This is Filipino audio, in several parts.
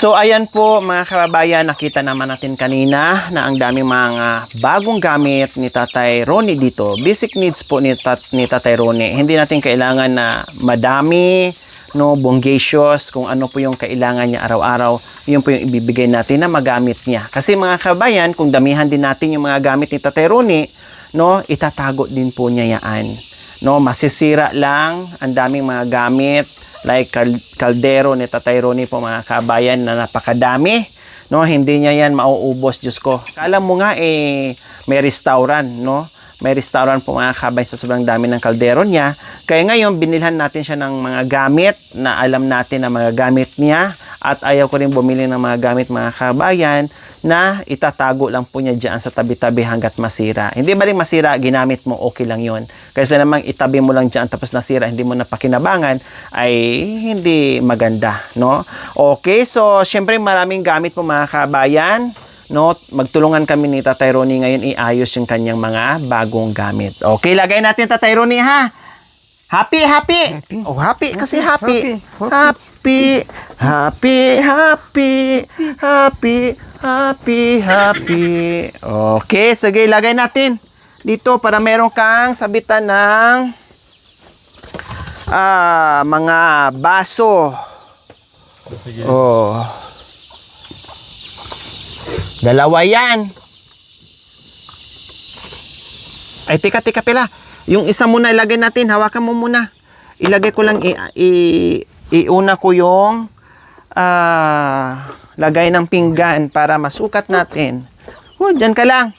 So ayan po mga kababayan, nakita naman natin kanina na ang daming mga bagong gamit ni Tatay Ronnie dito. Basic needs po ni Tatay Ronnie. Hindi natin kailangan na madami, no, bongacious, kung ano po yung kailangan niya araw-araw, yun po yung ibibigay natin na magamit niya. Kasi mga kababayan, kung damihan din natin yung mga gamit ni Tatay Ronnie, no, itatago din po niya yan. No, masisira lang ang daming mga gamit like kaldero ni Tatay Ronnie po mga kabayan na napakadami. No, hindi niya yan mauubos, Diyos ko. Kala mo nga may restaurant, no? May restaurant po mga kabayan sa sobrang dami ng kaldero niya. Kaya ngayon, binilhan natin siya ng mga gamit na alam natin na mga gamit niya. At ayaw ko rin bumili ng mga gamit mga kabayan na itatago lang po niya dyan sa tabi-tabi hanggat masira. Hindi ba rin masira, ginamit mo, okay lang yun. Kasi namang itabi mo lang dyan tapos nasira, hindi mo napakinabangan, ay hindi maganda, no? Okay, so syempre maraming gamit po mga kabayan. No, magtulungan kami ni Tatay Ronnie ngayon iayos yung kanyang mga bagong gamit. Okay, lagay natin Tatay Ronnie ha. Happy. Oh, happy kasi happy. Happy. Okay, sige, lagay natin dito para meron kang sabitan ng mga baso. Oh. Dalawa yan. Ay, tika pala. Yung isa muna ilagay natin. Hawakan mo muna. Ilagay ko lang, iuna ko yung lagay ng pinggan para masukat natin. Dyan ka lang.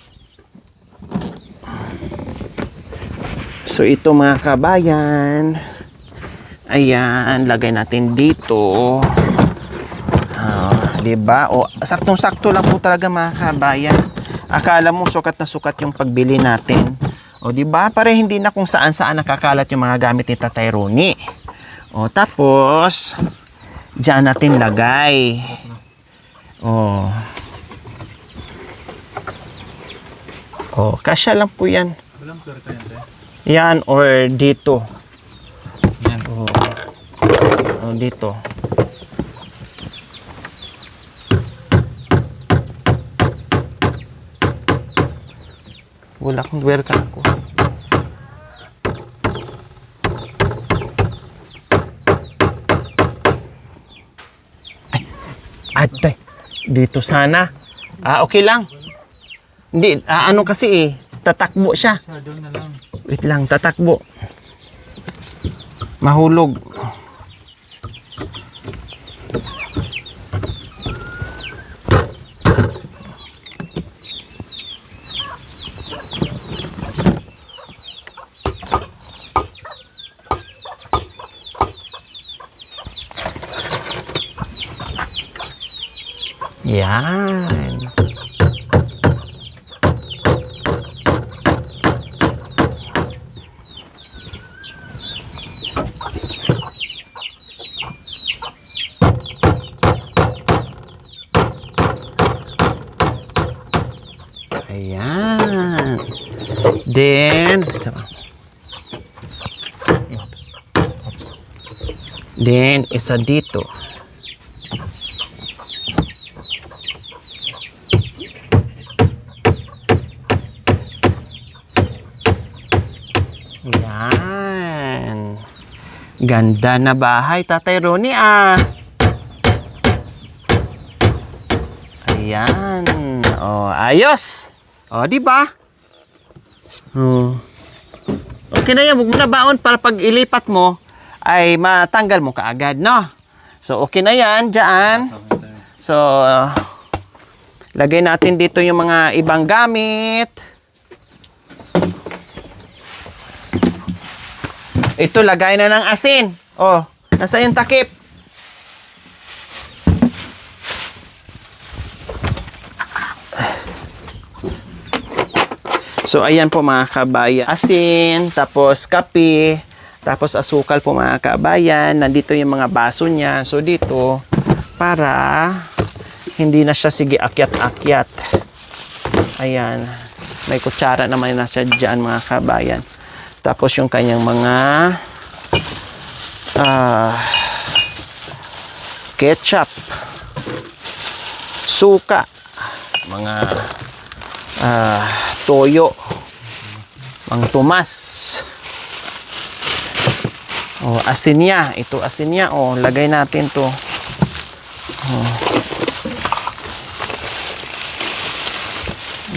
So, ito mga kabayan. Ayan, lagay natin dito. Diba? O, saktong-sakto lang po talaga mga kabayan. Akala mo sukat na sukat yung pagbili natin. O, diba? Para hindi na kung saan-saan nakakalat yung mga gamit ni Tatay Ronnie. O, tapos, dyan natin lagay. O. O, kasya lang po yan. Yan, or dito. O, dito. Wala kong welcome ko. Atay, dito sana. Okay lang. Hindi, ano kasi tatakbo siya. Wait lang, tatakbo. Mahulog. Yan. Ayan. Then, isa dito. Yan. Ganda na bahay, Tatay Ronnie Ayan. Oh, ayos. Oh, di ba? Oh. Okay na yan, huwag mo na baon para pag ilipat mo ay matanggal mo kaagad, no? So, okay na yan, dyan. So, lagay natin dito yung mga ibang gamit. Ito, lagay na ng asin. Oh, nasa yung takip. So, ayan po mga kabayan. Asin, tapos kape, tapos asukal po mga kabayan. Nandito yung mga baso niya. So, dito, para hindi na siya sige akyat-akyat. Ayan. May kutsara naman na siya dyan mga kabayan. Tapos yung kanyang mga ketchup. suka, mga toyo, mga tumas. Oh, asin niya. Ito asin niya. Oh, lagay natin to. Oh.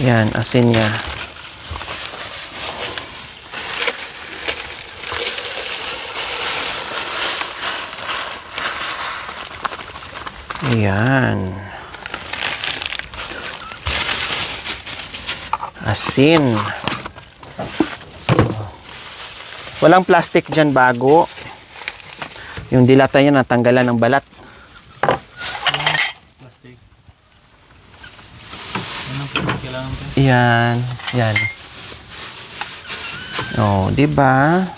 Yan, asin niya. Ayan. Asin. Walang plastic dyan, bago. Yung dilata niya natanggalan ng balat. Plastic. Anong kailangan mo? Yan, yan. Oh, 'di ba?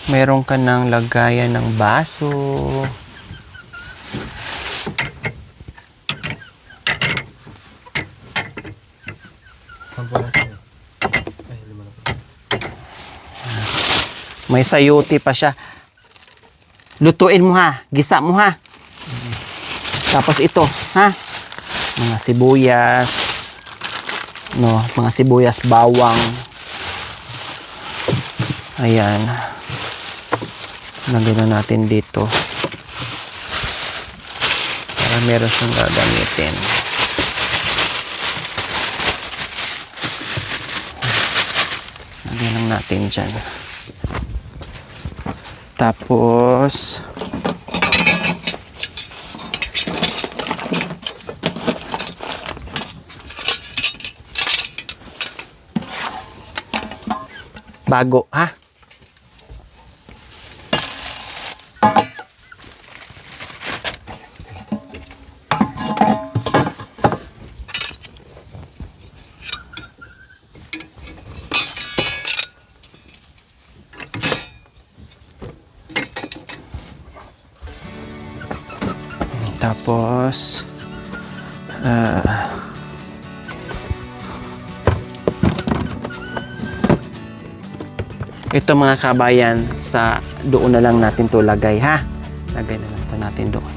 Meron ka ng lagayan ng baso. May sayuti pa siya. Lutuin mo ha, gisa mo ha. Tapos ito, ha? Mga sibuyas, no, mga sibuyas, bawang. Ayan. Lagyan na natin dito. Para meron siyang gagamitin. Lagyan lang natin dyan. Tapos bago, ha? Tapos ito mga kabayan, sa doon na lang natin to lagay, ha? Lagay na lang to natin doon.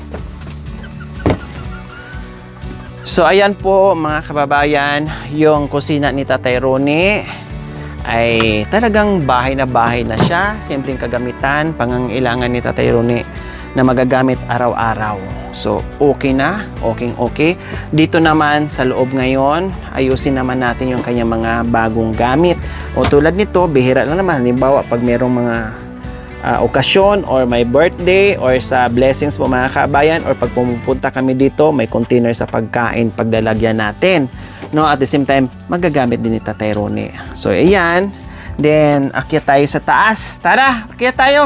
So ayan po mga kababayan, yung kusina ni Tatay Ronnie ay talagang bahay na siya. Simpleng kagamitan, pangangailangan ni Tatay Ronnie na magagamit araw-araw. So, okay na. Okay. Dito naman sa loob ngayon, ayusin naman natin yung kanyang mga bagong gamit. O tulad nito, bihira lang naman. Halimbawa, pag merong mga okasyon or may birthday or sa blessings po mga kabayan or pag pumupunta kami dito, may container sa pagkain, paglalagyan natin. No, at the same time, magagamit din ni Tatay Ronnie. So, ayan. Then, akyat tayo sa taas. Tara, akyat tayo.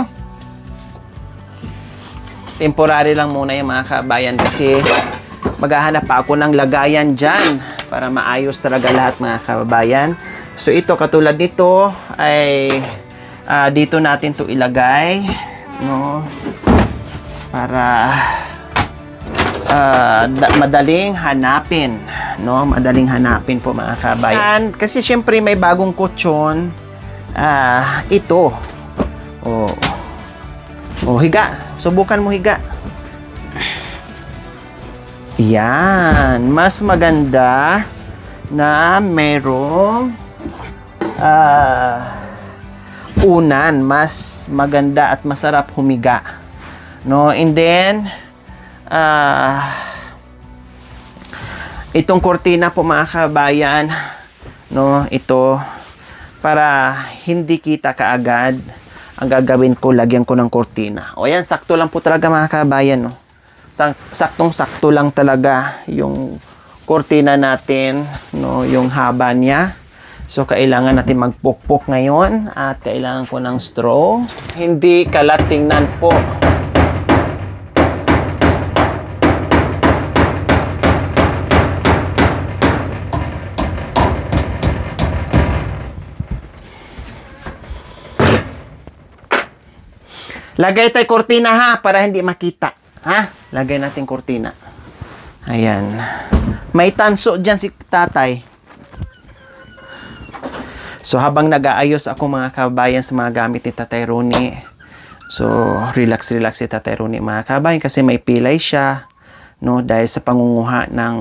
Temporary lang muna yung mga kabayan kasi maghahanap pa ako ng lagayan dyan para maayos talaga lahat mga kababayan. So ito, katulad nito ay dito natin to ilagay, no, para madaling hanapin, no, madaling hanapin po mga kabayan. Kasi syempre may bagong kutsyon, ito. Higa. Subukan mo higa. Yan. Mas maganda na merong unan. Mas maganda at masarap humiga. No? And then, itong kortina po mga kabayan, no? Ito, para hindi kita kaagad, ang gagawin ko, lagyan ko ng kortina. O yan, sakto lang po talaga mga kabayan. No? Saktong-sakto lang talaga yung kortina natin, no? Yung haba niya. So, kailangan natin magpukpok ngayon at kailangan ko ng straw. Hindi kalat tingnan po. Lagay tayo kortina ha, para hindi makita. Ha? Lagay natin kortina. Ayan. May tanso dyan si tatay. So habang nag-aayos ako mga kabayan sa mga gamit ni Tatay Ronnie. So relax si Tatay Ronnie mga kabayan kasi may pilay siya. no, dahil sa pangunguha ng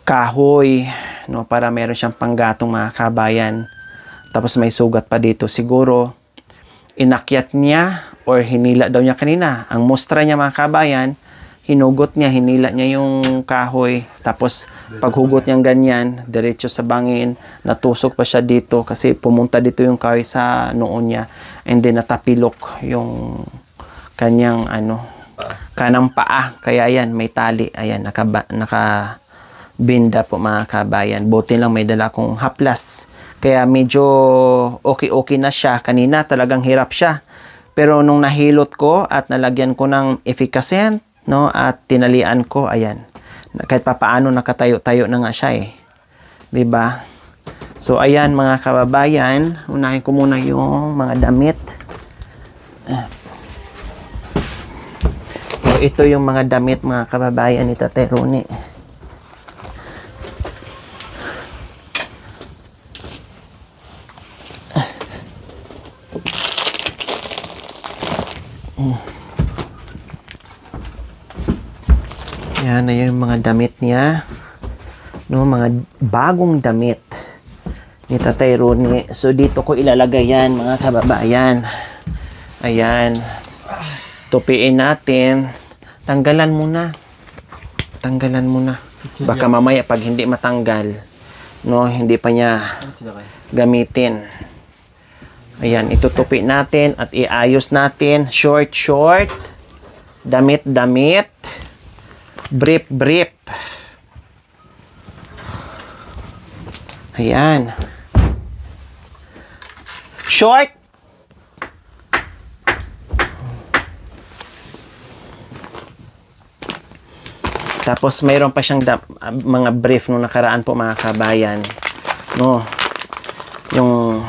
kahoy, no, para meron siyang panggatong mga kabayan. Tapos may sugat pa dito. Siguro inakyat niya or hinila daw niya kanina. Ang mustra niya mga kabayan, hinugot niya, hinila niya yung kahoy. Tapos paghugot niyang ganyan, diretso sa bangin, natusok pa siya dito kasi pumunta dito yung kahoy sa noon niya. And then natapilok yung kanyang kanang paa. Kaya yan, may tali. Ayan, nakabinda po mga kabayan. Buti lang may dala kong haplas. Kaya medyo okay na siya. Kanina talagang hirap siya. Pero nung nahilot ko at nalagyan ko ng efficacent, no, at tinalian ko, ayan. Kahit papaano nakatayo-tayo na nga siya eh. 'Di ba? So ayan mga kababayan, unahin ko muna yung mga damit. Ito yung mga damit mga kababayan ni Tatay Ronnie. Yan na yung mga damit niya. No, mga bagong damit ni Tatay Ronnie. So dito ko ilalagay yan mga kababayan. Ayan. Tupiin natin. Tanggalan muna. Tanggalan muna. Baka mamaya pag hindi matanggal, no, hindi pa niya gamitin. Ayan, itutupi natin at iayos natin. Short, damit, brief. Ayan. Short. Tapos mayroon pa siyang mga brief nung nakaraan po mga kabayan. No. Yung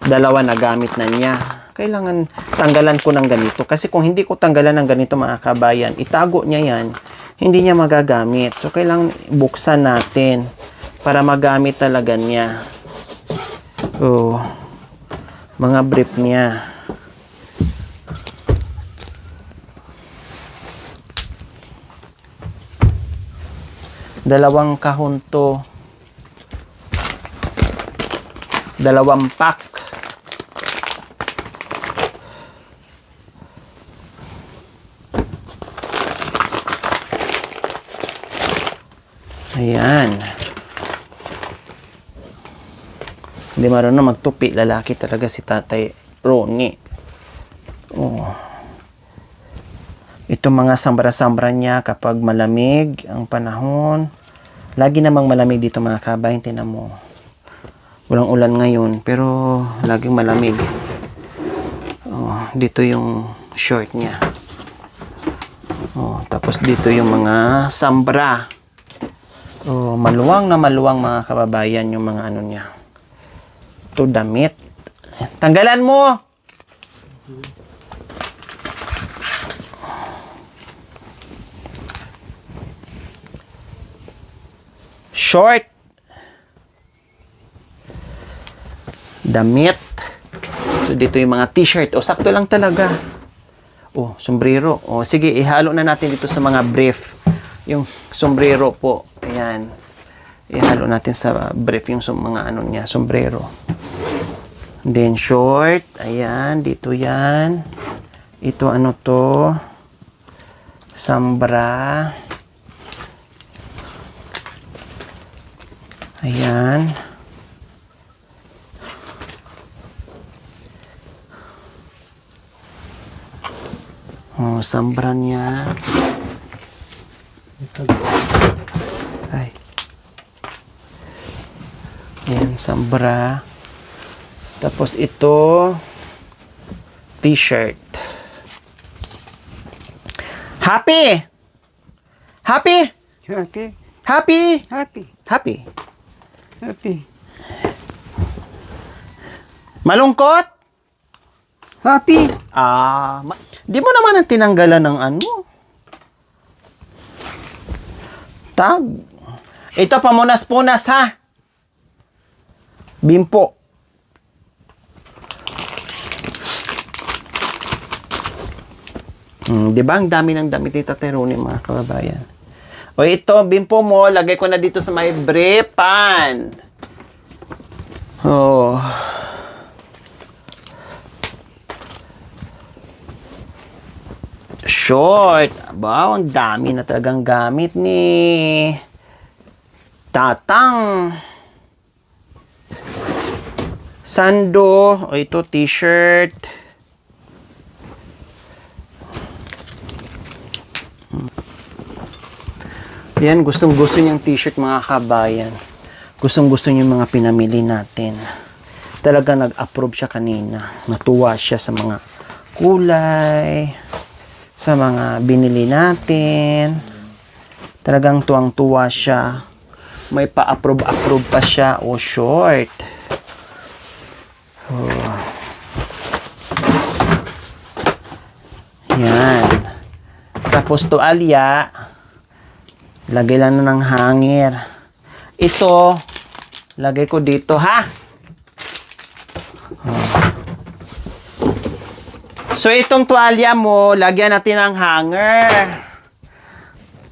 dalawa na gamit na niya. Kailangan tanggalan ko ng ganito. Kasi kung hindi ko tanggalan ng ganito mga kabayan, itago niya yan. Hindi niya magagamit. So kailangan buksan natin para magamit talaga niya. Oh. Mga brief niya. Dalawang kahon to. 2 pack. Ayan. Hindi marunong magtupi. Lalaki talaga si Tatay Ronnie. Oh. Ito mga sambra-sambra niya kapag malamig ang panahon. Lagi namang malamig dito mga kabayan. Tinan mo. Walang ulan ngayon. Pero laging malamig. Oh, dito yung short niya. Oh, tapos dito yung mga sambra. Oh, maluwang na maluwang mga kababayan yung mga ano niya. Ito damit. Tanggalan mo! Short. Damit. So, dito yung mga t-shirt. O, sakto lang talaga. O, sombrero. O, sige, ihalo na natin dito sa mga brief. Yung sombrero po. Ayan. Ihalo natin sa brief yung mga ano niya, sombrero. Then, short. Ayan, dito yan. Ito, ano to? Sambra. Ayan. Oh, sambra niya. Ay. Ayan, sambra. Tapos ito, t-shirt. Happy! Happy! Happy. Happy! Happy. Happy. Happy. Malungkot? Happy. Di mo naman ang tinanggalan ng ano? Tag. Ito, pamunas-punas ha. Bimpo. Di ba? Ang dami ng damit ni Tatay Ronnie, mga kababayan. O ito, bimpo mo, lagay ko na dito sa may briefan. Oh. Short. Wow, ang dami na talagang gamit ni Tatang. Sando. O ito, t-shirt. Yan, gustong-gusto niyang t-shirt, mga kabayan. Gustong-gusto niya yung mga pinamili natin. Talaga nag-approve siya kanina. Natuwa siya sa mga kulay, sa mga binili natin. Talagang tuwang-tuwa siya. May pa-approve pa siya. Oh, short. Oh. Yan. Tapos tuwalya. Lagay lang na ng hangir. Ito, lagay ko dito, ha? Oh. So, itong tuwalya mo, lagyan natin ng hanger.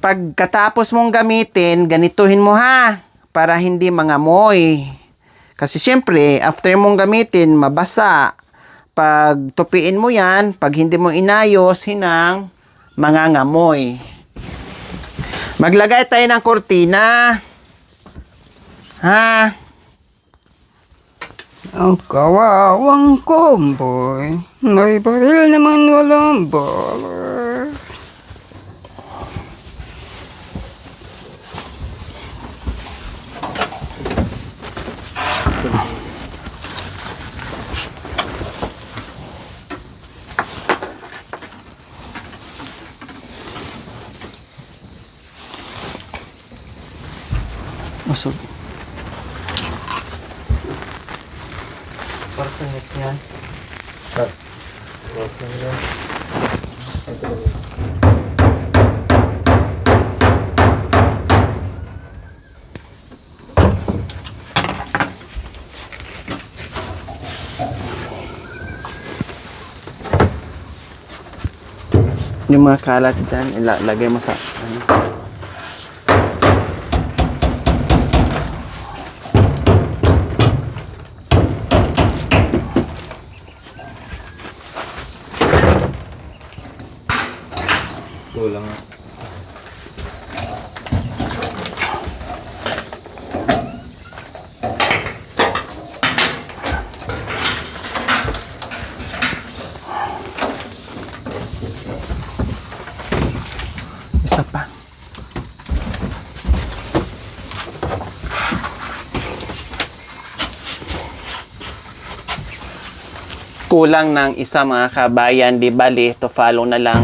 Pagkatapos mong gamitin, ganituhin mo, ha? Para hindi mangamoy. Kasi, syempre, after mong gamitin, mabasa. Pag tupiin mo yan, pag hindi mo inayos, hinang mangangamoy. Maglagay tayo ng kurtina. Ha? Ang kawawang komboy. May baril naman walang balas. Usog. Para sa next yan. Yung mga kalat dyan, ilagay mo sa kulang. isa pa. Kulang ng isa, mga kabayan, di bali, to follow na lang.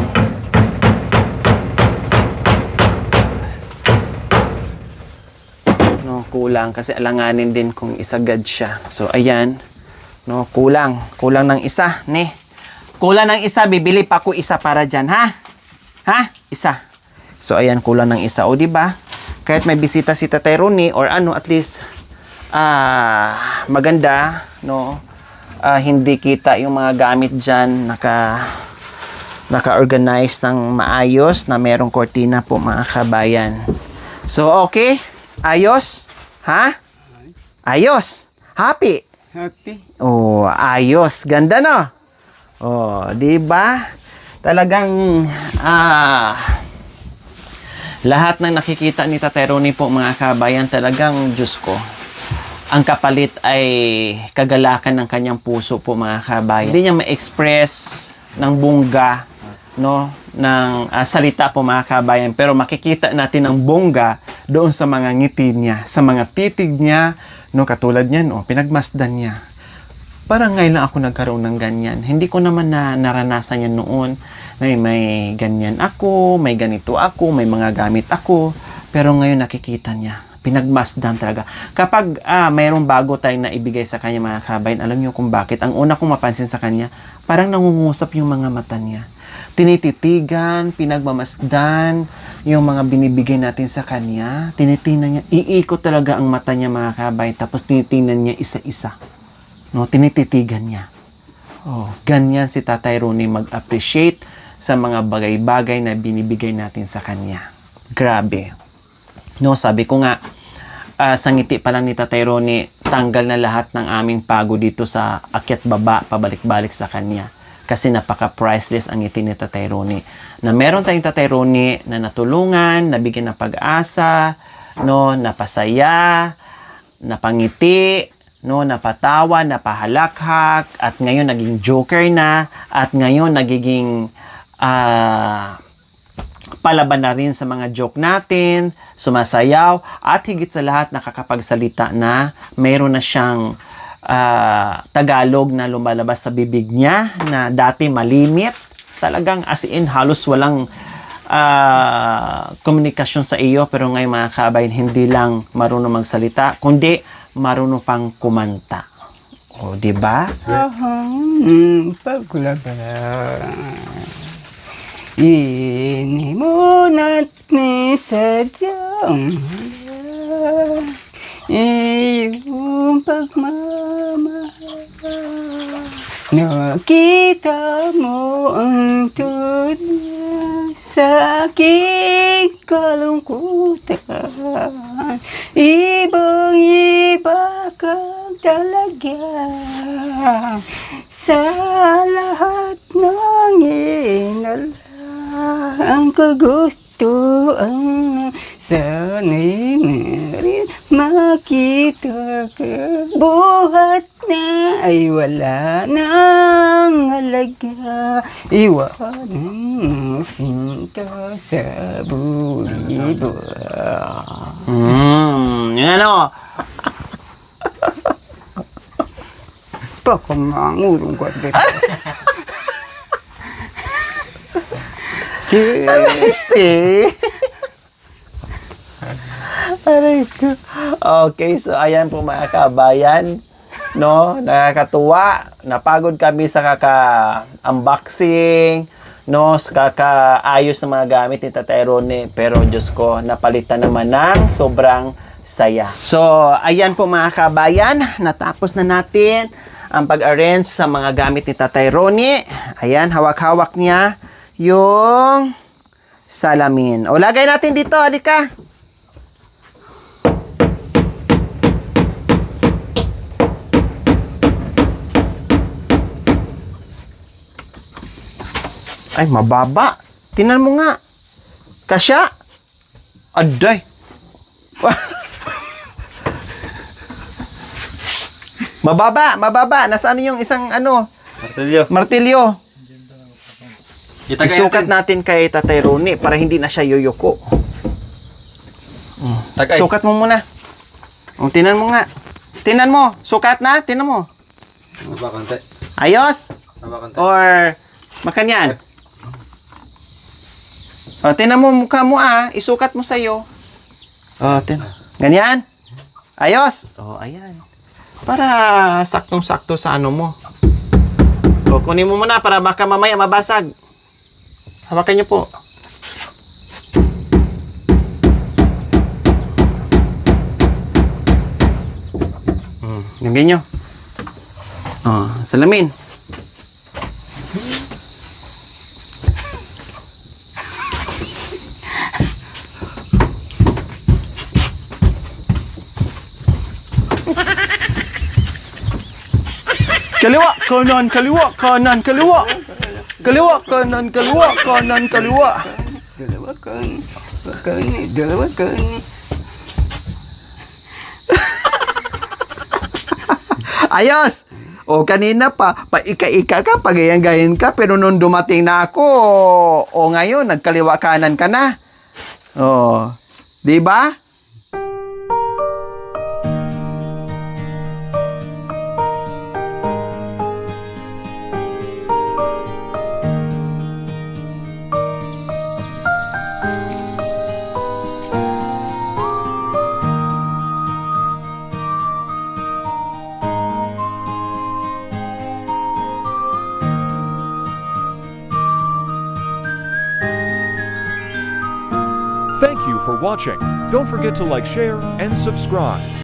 No, kulang kasi alanganin din kung isagad siya. So ayan, no, kulang ng isa, ne. Kulang ng isa, bibili pa ko isa para diyan, ha? Ha? Isa. So ayan, kulang ng isa, o di ba? Kahit may bisita si Tatay Ronnie or ano, at least maganda, no? Hindi kita yung mga gamit diyan naka-organize ng maayos na merong kortina po, mga kabayan. So okay? Ayos? Ha? Ayos? Happy? Happy. Oh, ayos. Ganda, no? Oh, di ba? Talagang lahat ng nakikita ni Tatay Ronnie po, mga kabayan, talagang Diyos ko, ang kapalit ay kagalakan ng kanyang puso po, mga kabayan. Hindi niya ma-express ng bongga, no, ng salita po, mga kabayan, pero makikita natin ang bongga doon sa mga ngiti niya, sa mga titig niya, no, katulad niyan, oh, pinagmasdan niya. Parang ngayon lang ako nagkaroon ng ganyan. Hindi ko naman naranasan yan noon. May ganyan ako, may ganito ako, may mga gamit ako. Pero ngayon nakikita niya. Pinagmasdan talaga. Kapag mayroong bago tayong naibigay sa kanya, mga kabayan, alam niyo kung bakit. Ang una kong mapansin sa kanya, parang nangungusap yung mga mata niya. Tinititigan, pinagmamasdan, yung mga binibigay natin sa kanya. Tinitingnan niya, iikot talaga ang mata niya, mga kabayan. Tapos tinitingnan niya isa-isa. No, tinititigan niya. Oh, ganyan si Tatay Ronnie mag-appreciate sa mga bagay-bagay na binibigay natin sa Kanya. Grabe. No, sabi ko nga, sa ngiti pa lang ni Tatay Ronnie, tanggal na lahat ng aming pagod dito sa akyat baba, pabalik-balik sa Kanya. Kasi napaka-priceless ang ngiti ni Tatay Ronnie. Na meron tayong Tatay Ronnie na natulungan, nabigyan ng pag-asa, no, napasaya, napangiti, no, napatawa, napahalakhak, at ngayon naging joker na, at ngayon nagiging palaban na rin sa mga joke natin, sumasayaw, at higit sa lahat nakakapagsalita na mayroon na siyang Tagalog na lumalabas sa bibig niya na dati malimit. Talagang as in halos walang komunikasyon sa iyo, pero ngayon mga kabayan, hindi lang marunong magsalita, kundi marunong pang kumanta. O, di ba? Pagkulabala. Ini mo na't ni sadyang iyong pagmamahal. Nakita mo ang tunay sa aking kalungkutan. Ibang-iba kang talaga sa lahat ng ang kagustuhan. Sana'y meron makita ka. Buhat na ay wala nang halaga. Iwanan mo sinta sa bulibo. Yan ano. Pakamangurong ko dito. Aray ko. Okay, so ayan po mga kabayan, no, nakakatuwa. Napagod kami sa kaka-unboxing, no, sa kaka-ayos ng mga gamit ni Tatay Ronnie, pero Diyos ko, napalitan naman ng sobrang saya. So, ayan po mga kabayan, natapos na natin ang pag-arrange sa mga gamit ni Tatay Ronnie. Ayan, hawak-hawak niya yung salamin. O, lagay natin dito, halika. Ay, mababa. Tingnan mo nga. Kasya. Aday. Mababa. Nasaan yung isang martilyo. Isukat natin kay Tatay Ronnie para hindi na siya yoyoko. Sukat mo muna. Tingnan mo nga. Tingnan mo. Sukat na. Tingnan mo. Ayos? Or makanyan? Tingnan mo mukha mo isukat mo sa'yo. Ganyan? Ayos? Ayan. Para saktong-sakto sa ano mo. Kunin mo muna para baka mamaya mabasag. Hawakan niyo po. Lagyan niyo. Salamin. Kaliwa, kanan, kaliwa, kanan, kaliwa. Kaliwa, kanan, kaliwa, kanan, kaliwa. Dalawa kan. Ayos! Kanina pa ika-ika ka, pagayan-gayan ka, pero nung dumating na ako, ngayon, nagkaliwa kanan ka na. Di ba? Thank you for watching. Don't forget to like, share, and subscribe.